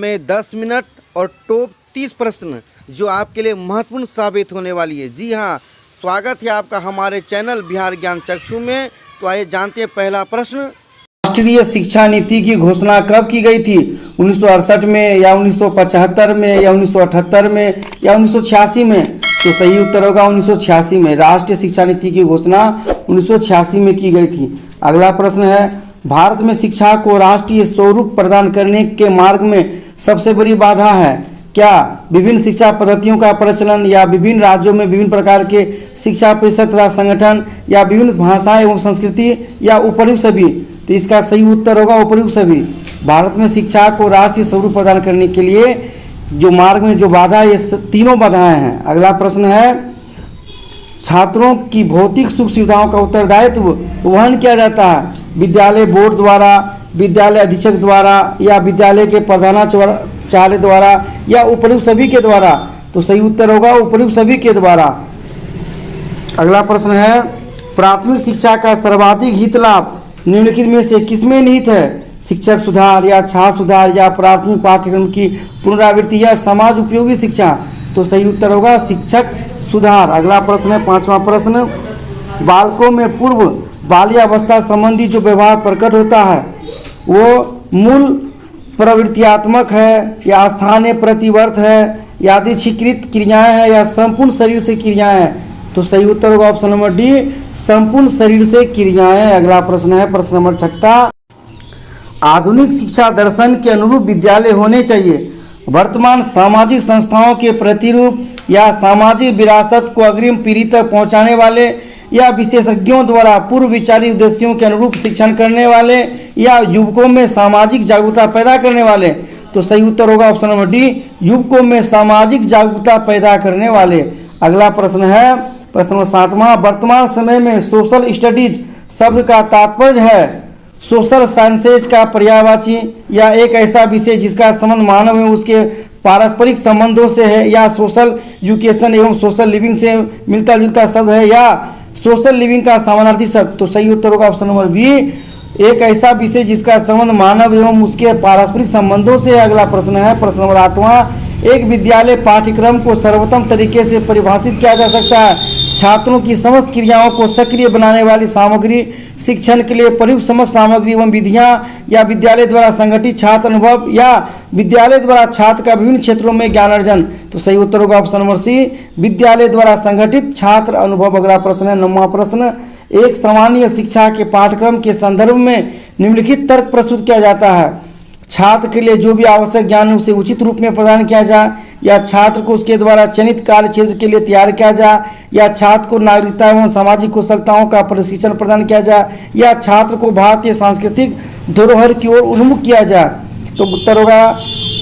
में 10 मिनट और टॉप 30 प्रश्न जो आपके लिए महत्वपूर्ण साबित होने वाली है। जी हाँ, स्वागत है आपका हमारे चैनल बिहार ज्ञान चक्षु में। तो आइए जानते हैं पहला प्रश्न। राष्ट्रीय शिक्षा नीति की घोषणा कब की गई थी? 1968 में या 1975 में या 1978 में या 1986 में? तो सही उत्तर होगा 1986 में। राष्ट्रीय शिक्षा नीति की घोषणा 1986 में की गई थी। अगला प्रश्न है, भारत में शिक्षा को राष्ट्रीय स्वरूप प्रदान करने के मार्ग में सबसे बड़ी बाधा है क्या? विभिन्न शिक्षा पद्धतियों का प्रचलन या विभिन्न राज्यों में विभिन्न प्रकार के शिक्षा परिषद तथा संगठन या विभिन्न भाषाएं एवं संस्कृति या उपयुक्त सभी? तो इसका सही उत्तर होगा उपयुक्त सभी। भारत में शिक्षा को राष्ट्रीय स्वरूप प्रदान करने के लिए जो मार्ग में जो बाधा है, ये तीनों बाधाएं हैं। अगला प्रश्न है, छात्रों की भौतिक सुख सुविधाओं का उत्तरदायित्व वहन किया जाता है विद्यालय बोर्ड द्वारा, विद्यालय अधीक्षक द्वारा या विद्यालय के प्रधानाचार्य द्वारा या उपयुक्त सभी के द्वारा? तो सही उत्तर होगा उपयुक्त सभी के द्वारा। अगला प्रश्न है, प्राथमिक शिक्षा का सर्वाधिक हित लाभ निम्नलिखित में से किसमें निहित है? शिक्षक सुधार या छात्र सुधार या प्राथमिक पाठ्यक्रम की पुनरावृत्ति या समाज उपयोगी शिक्षा? तो सही उत्तर होगा शिक्षक सुधार। अगला प्रश्न है, पांचवा प्रश्न, बालकों में पूर्व बाल्यावस्था संबंधी जो व्यवहार प्रकट होता है वो मूल प्रवृत्तियात्मक है या स्थानीय प्रतिवर्त है, यादृच्छिकृत क्रियाएं हैं या संपूर्ण शरीर से क्रियाएं हैं? तो सही उत्तर होगा ऑप्शन नंबर डी, संपूर्ण शरीर से क्रियाएं। अगला प्रश्न है, प्रश्न नंबर 6, आधुनिक शिक्षा दर्शन के अनुरूप विद्यालय होने चाहिए वर्तमान सामाजिक संस्थाओं के प्रतिरूप या सामाजिक विरासत को अग्रिम पीढ़ी तक पहुंचाने वाले या विशेषज्ञों द्वारा पूर्व विचारित उद्देश्यों के अनुरूप शिक्षण करने वाले या युवकों में सामाजिक जागरूकता पैदा करने वाले? तो सही उत्तर होगा ऑप्शन नंबर डी, युवकों में सामाजिक जागरूकता पैदा करने वाले। अगला प्रश्न है, प्रश्न नंबर 7, वर्तमान समय में सोशल स्टडीज शब्द का तात्पर्य है सोशल साइंसेज का पर्यायवाची या एक ऐसा विषय जिसका संबंध मानव एवं उसके पारस्परिक संबंधों से है या सोशल एजुकेशन एवं सोशल लिविंग से मिलता जुलता शब्द है या सोशल लिविंग का समानार्थी शब्द? तो सही उत्तर होगा ऑप्शन नंबर बी, एक ऐसा विषय जिसका संबंध मानव एवं उसके पारस्परिक संबंधों से। अगला प्रश्न है, प्रश्न नंबर 8, एक विद्यालय पाठ्यक्रम को सर्वोत्तम तरीके से परिभाषित किया जा सकता है छात्रों की समस्त क्रियाओं को सक्रिय बनाने वाली सामग्री, शिक्षण के लिए प्रयुक्त समस्त सामग्री एवं विधियां या विद्यालय द्वारा संगठित छात्र अनुभव या विद्यालय द्वारा छात्र का विभिन्न क्षेत्रों में ज्ञान अर्जन? तो सही उत्तर होगा ऑप्शन नंबर सी, विद्यालय द्वारा संगठित छात्र अनुभव। अगला प्रश्न है, 9वां प्रश्न, एक सामान्य शिक्षा के पाठ्यक्रम के संदर्भ में निम्नलिखित तर्क प्रस्तुत किया जाता है छात्र के लिए जो भी आवश्यक ज्ञान है उसे उचित रूप में प्रदान किया जाए या छात्र को उसके द्वारा चयनित कार्य क्षेत्र के लिए तैयार किया जाए या छात्र को नागरिकता एवं सामाजिक कुशलताओं का प्रशिक्षण प्रदान किया जाए या छात्र को भारतीय सांस्कृतिक धरोहर की ओर उन्मुख किया जाए? तो उत्तर होगा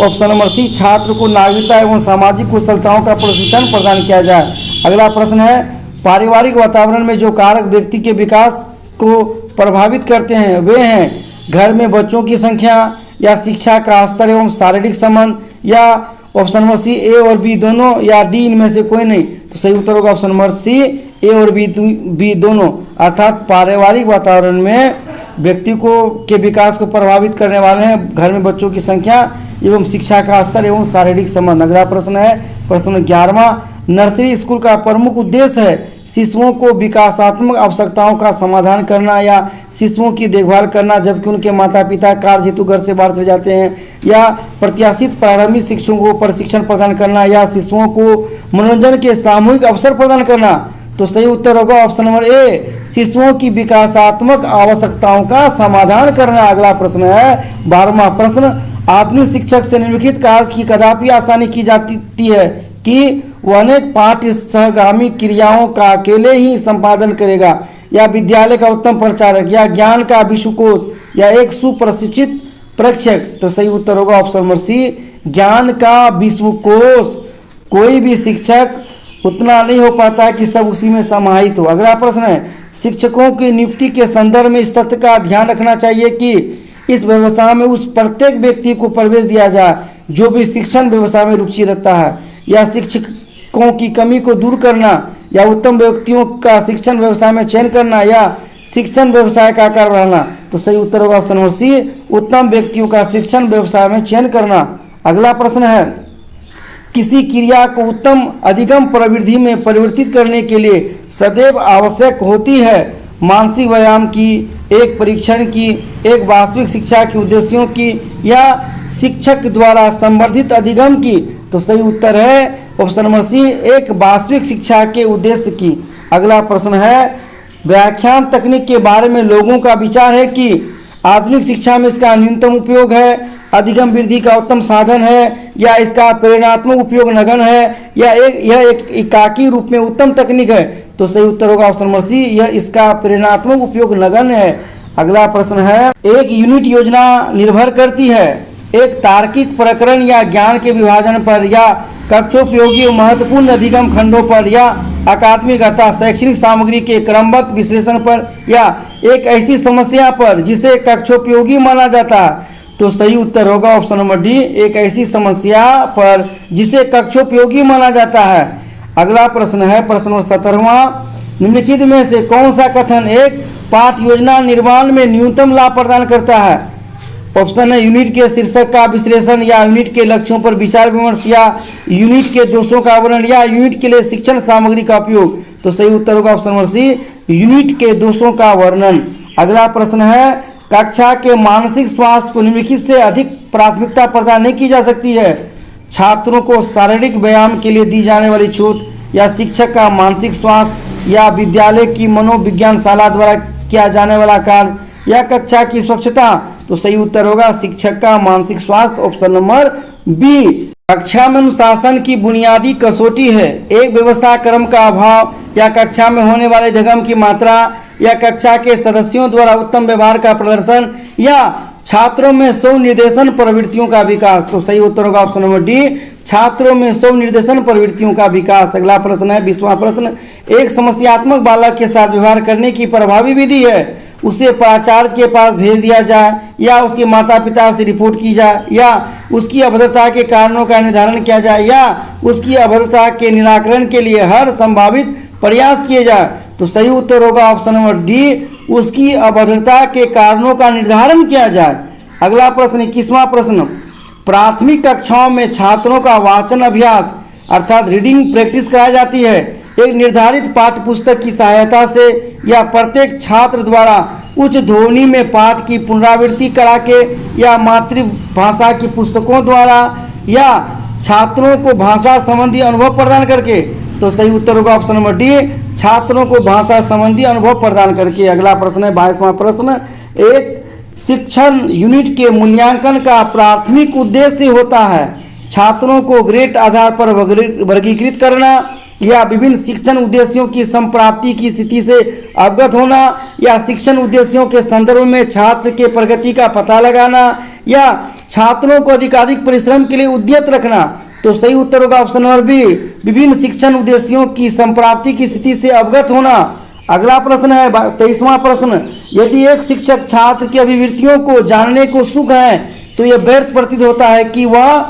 ऑप्शन नंबर सी, छात्र को नागरिकता एवं सामाजिक कुशलताओं का प्रशिक्षण प्रदान किया जाए। अगला प्रश्न है, पारिवारिक वातावरण में जो कारक व्यक्ति के विकास को प्रभावित करते हैं वे हैं घर में बच्चों की संख्या या शिक्षा का स्तर एवं शारीरिक संबंध या ऑप्शन नंबर सी ए और बी दोनों या डी इनमें से कोई नहीं? तो सही उत्तर होगा ऑप्शन नंबर सी, ए और बी दोनों, अर्थात पारिवारिक वातावरण में व्यक्ति को के विकास को प्रभावित करने वाले हैं घर में बच्चों की संख्या एवं शिक्षा का स्तर एवं शारीरिक संबंध। अगला प्रश्न है, प्रश्न 11, नर्सरी स्कूल का प्रमुख उद्देश्य है शिशुओं को विकासात्मक आवश्यकताओं का समाधान करना या शिशुओं की देखभाल करना जबकि उनके माता पिता कार्य हेतु घर से बाहर चले जाते हैं या प्रत्याशित प्रारंभिक शिक्षकों को प्रशिक्षण प्रदान करना या शिशुओं को मनोरंजन के सामूहिक अवसर प्रदान करना? तो सही उत्तर होगा ऑप्शन नंबर ए, शिशुओं की विकासात्मक आवश्यकताओं का समाधान करना। अगला प्रश्न है, 12वां प्रश्न, आधुनिक शिक्षक से निम्नलिखित कार्य की कदापि आसानी की जाती है कि वह अनेक पाठ्य सहगामी क्रियाओं का अकेले ही संपादन करेगा या विद्यालय का उत्तम प्रचारक या ज्ञान का विश्वकोश या एक सुप्रशिक्षित प्रेक्षक? तो सही उत्तर होगा ऑप्शन नंबर सी, ज्ञान का विश्वकोश। कोई भी शिक्षक उतना नहीं हो पाता है कि सब उसी में समाहित हो। अगला प्रश्न है, शिक्षकों की नियुक्ति के संदर्भ में इस तथ्य का ध्यान रखना चाहिए कि इस व्यवस्था में उस प्रत्येक व्यक्ति को प्रवेश दिया जाए जो भी शिक्षण व्यवस्था में रुचि रखता है या शिक्षकों की कमी को दूर करना या उत्तम व्यक्तियों का शिक्षण व्यवसाय में चयन करना या शिक्षण व्यवसाय का आकार बढ़ाना। तो सही उत्तर होगा ऑप्शन नंबर सी, उत्तम व्यक्तियों का शिक्षण व्यवसाय में चयन करना। अगला प्रश्न है, किसी क्रिया को उत्तम अधिगम प्रवृत्ति में परिवर्तित करने के लिए सदैव आवश्यक होती है मानसिक व्यायाम की, एक परीक्षण की, एक वास्तविक शिक्षा के उद्देश्यों की, या शिक्षक द्वारा संवर्धित अधिगम की? तो सही उत्तर है ऑप्शन नंबर सी, एक वास्तविक शिक्षा के उद्देश्य की। अगला प्रश्न है, व्याख्यान तकनीक के बारे में लोगों का विचार है कि आधुनिक शिक्षा में इसका न्यूनतम उपयोग है, अधिगम वृद्धि का उत्तम साधन है, या इसका प्रेरणात्मक उपयोग नगण्य है, या यह एक एकाकी रूप में उत्तम तकनीक है? तो सही उत्तर होगा ऑप्शन नंबर सी, यह इसका प्रेरणात्मक उपयोग नगण्य है। अगला प्रश्न है, एक यूनिट योजना निर्भर करती है एक तार्किक प्रकरण या ज्ञान के विभाजन पर, या कक्षोपयोगी महत्वपूर्ण अधिगम खंडों पर, या अकादमिक अर्थात शैक्षणिक सामग्री के क्रमबद्ध विश्लेषण पर, या एक ऐसी समस्या पर जिसे कक्षोपयोगी माना जाता है? तो सही उत्तर होगा ऑप्शन नंबर डी, एक ऐसी समस्या पर जिसे कक्षोपयोगी माना जाता है। अगला प्रश्न है प्रश्न नंबर 17वां, निम्नलिखित में से कौन सा कथन एक पाठ योजना निर्माण में न्यूनतम लाभ प्रदान करता है? ऑप्शन है यूनिट के शीर्षक का विश्लेषण, या यूनिट के लक्ष्यों पर विचार विमर्श, या यूनिट के दोषों का वर्णन, या यूनिट के लिए शिक्षण सामग्री का उपयोग? तो सही उत्तर होगा ऑप्शन नंबर सी, यूनिट के दोषों का वर्णन। अगला प्रश्न है, कक्षा के मानसिक स्वास्थ्य को निम्नलिखित से अधिक प्राथमिकता प्रदान नहीं की जा सकती है? छात्रों को शारीरिक व्यायाम के लिए दी जाने वाली छूट, या शिक्षक का मानसिक स्वास्थ्य, या विद्यालय की मनोविज्ञानशाला द्वारा किया जाने वाला कार्य, या कक्षा की स्वच्छता? तो सही उत्तर होगा शिक्षक का मानसिक स्वास्थ्य, ऑप्शन नंबर बी। कक्षा में अनुशासन की बुनियादी कसौटी है एक व्यवस्था क्रम का अभाव, या कक्षा में होने वाले अधिगम की मात्रा, या कक्षा के सदस्यों द्वारा उत्तम व्यवहार का प्रदर्शन, या छात्रों में स्व निर्देशन प्रवृत्तियों का विकास? तो सही उत्तर होगा ऑप्शन नंबर डी, छात्रों में स्व निर्देशन प्रवृत्तियों का विकास। अगला प्रश्न है 20वां प्रश्न, एक समस्यात्मक बालक के साथ व्यवहार करने की प्रभावी विधि है उसे प्राचार्य के पास भेज दिया जाए, या उसके माता पिता से रिपोर्ट की जाए, या उसकी अभद्रता के कारणों का निर्धारण किया जाए, या उसकी अभद्रता के निराकरण के लिए हर संभावित प्रयास किए जाए? तो सही उत्तर होगा ऑप्शन नंबर डी, उसकी अभद्रता के कारणों का निर्धारण किया जाए। अगला प्रश्न 21वां प्रश्न, प्राथमिक कक्षाओं में छात्रों का वाचन अभ्यास अर्थात रीडिंग प्रैक्टिस कराई जाती है एक निर्धारित पाठ्य पुस्तक की सहायता से, या प्रत्येक छात्र द्वारा उच्च ध्वनि में पाठ की पुनरावृत्ति करा के, या मातृभाषा की पुस्तकों द्वारा, या छात्रों को भाषा संबंधी अनुभव प्रदान करके? तो सही उत्तर होगा ऑप्शन नंबर डी, छात्रों को भाषा संबंधी अनुभव प्रदान करके। अगला प्रश्न है 22वां प्रश्न, एक शिक्षण यूनिट के मूल्यांकन का प्राथमिक उद्देश्य होता है छात्रों को ग्रेड आधार पर वर्गीकृत करना, या विभिन्न शिक्षण उद्देश्यों की संप्राप्ति की स्थिति से अवगत होना, या शिक्षण उद्देश्यों के संदर्भ में छात्र के प्रगति का पता लगाना, या छात्रों को अधिकाधिक परिश्रम के लिए उद्यत रखना? तो सही उत्तर होगा ऑप्शन नंबर बी, विभिन्न शिक्षण उद्देश्यों की संप्राप्ति की स्थिति से अवगत होना। अगला प्रश्न है 23वां प्रश्न, यदि एक शिक्षक छात्र की अभिवृत्तियों को जानने को उत्सुक है तो यह व्यर्थ प्रतीत होता है कि वह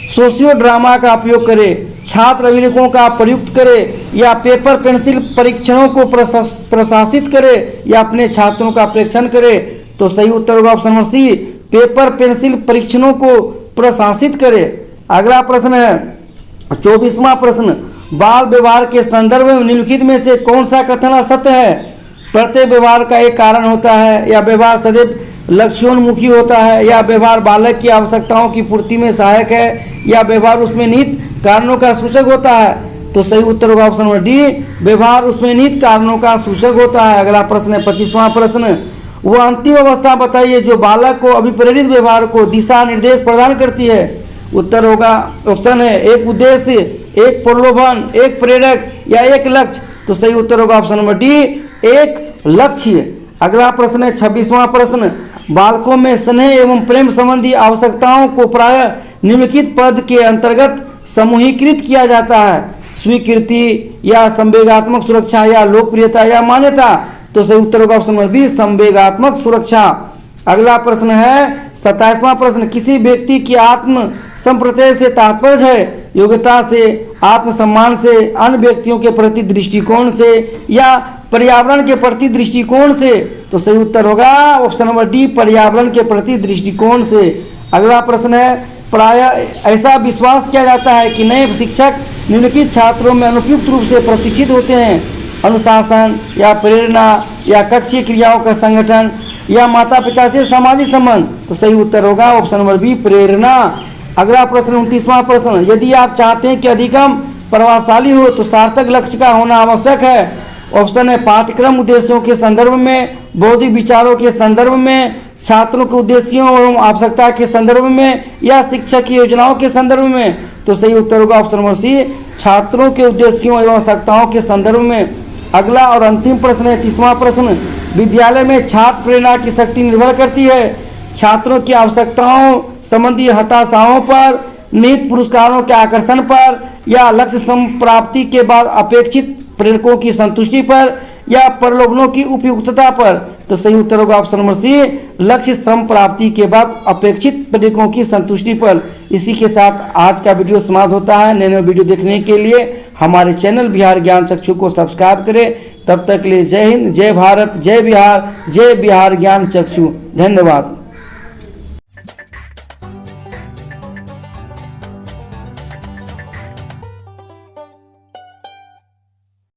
सोशियो ड्रामा का उपयोग करे, छात्र अभिलेखों का प्रयुक्त करे, या पेपर पेंसिल परीक्षणों को प्रशासित करे, या अपने छात्रों का परीक्षण करे? तो सही उत्तर होगा option number C, paper pencil परीक्षणों को प्रशासित करे। अगला प्रश्न है 24वां प्रश्न, बाल व्यवहार के संदर्भ में निम्नलिखित में से कौन सा कथन असत्य है? प्रत्येक व्यवहार का एक कारण होता है, या व्यवहार सदैव लक्ष्योन्मुखी होता है, या व्यवहार बालक की आवश्यकताओं की पूर्ति में सहायक है, या व्यवहार उसमें निहित कारणों का सूचक होता है? तो सही उत्तर होगा ऑप्शन नंबर डी, व्यवहार उसमें निहित कारणों का सूचक होता है। अगला प्रश्न है 25वां प्रश्न, वह अंतिम अवस्था बताइए जो बालक को अभिप्रेरित व्यवहार को दिशा निर्देश प्रदान करती है? उत्तर होगा ऑप्शन है एक उद्देश्य, एक प्रलोभन, एक प्रेरक, या एक लक्ष्य? तो सही उत्तर होगा ऑप्शन नंबर डी, एक लक्ष्य। अगला प्रश्न है 26वां प्रश्न, बालकों में स्नेह एवं प्रेम संबंधी आवश्यकताओं को प्रायः निम्नलिखित पद के अंतर्गत समूहीकृत किया जाता है? स्वीकृति, या संवेगात्मक सुरक्षा, या लोकप्रियता, या मान्यता? तो सही उत्तर होगा ऑप्शन नंबर बी, संवेगात्मक सुरक्षा। अगला प्रश्न है 27वां प्रश्न, किसी व्यक्ति की आत्म संप्रत्यय से तात्पर्य है योग्यता से, आत्मसम्मान से, अन्य व्यक्तियों के प्रति दृष्टिकोण से, या पर्यावरण के प्रति दृष्टिकोण से? तो सही उत्तर होगा ऑप्शन नंबर डी, पर्यावरण के प्रति दृष्टिकोण से। अगला प्रश्न है प्रायः ऐसा विश्वास किया जाता है कि नए शिक्षक निम्नलिखित छात्रों में अनुपयुक्त रूप से प्रशिक्षित होते हैं: अनुशासन या प्रेरणा या कक्षीय क्रियाओं का संगठन या माता पिता से सामाजिक संबंध। तो सही उत्तर होगा ऑप्शन नंबर बी, प्रेरणा। अगला प्रश्न 29वां प्रश्न, यदि आप चाहते हैं कि अधिगम प्रभावशाली हो तो सार्थक लक्ष्य का होना आवश्यक है। ऑप्शन है पाठ्यक्रम उद्देश्यों के संदर्भ में, बौद्धिक विचारों के संदर्भ में, छात्रों के उद्देश्यों एवं आवश्यकता के संदर्भ में या शिक्षक की योजनाओं के संदर्भ में। तो सही उत्तर होगा ऑप्शन नंबर सी, छात्रों के उद्देश्यों एवं आवश्यकताओं के संदर्भ में। अगला और अंतिम प्रश्न है 30वां प्रश्न, विद्यालय में छात्र प्रेरणा की शक्ति निर्भर करती है छात्रों की आवश्यकताओं संबंधी हताशाओं पर, निहित पुरस्कारों के आकर्षण पर या लक्ष्य संप्राप्ति के बाद अपेक्षित प्रेरकों की संतुष्टि पर या प्रलोभनों की उपयुक्तता पर। तो सही उत्तर होगा ऑप्शन नंबर सी, लक्ष्य संप्राप्ति के बाद अपेक्षित प्रेरकों की संतुष्टि पर। इसी के साथ आज का वीडियो समाप्त होता है। नए नए वीडियो देखने के लिए हमारे चैनल बिहार ज्ञान चक्षु को सब्सक्राइब करें। तब तक के लिए जय हिंद, जय भारत, जय बिहार ज्ञान चक्षु। धन्यवाद।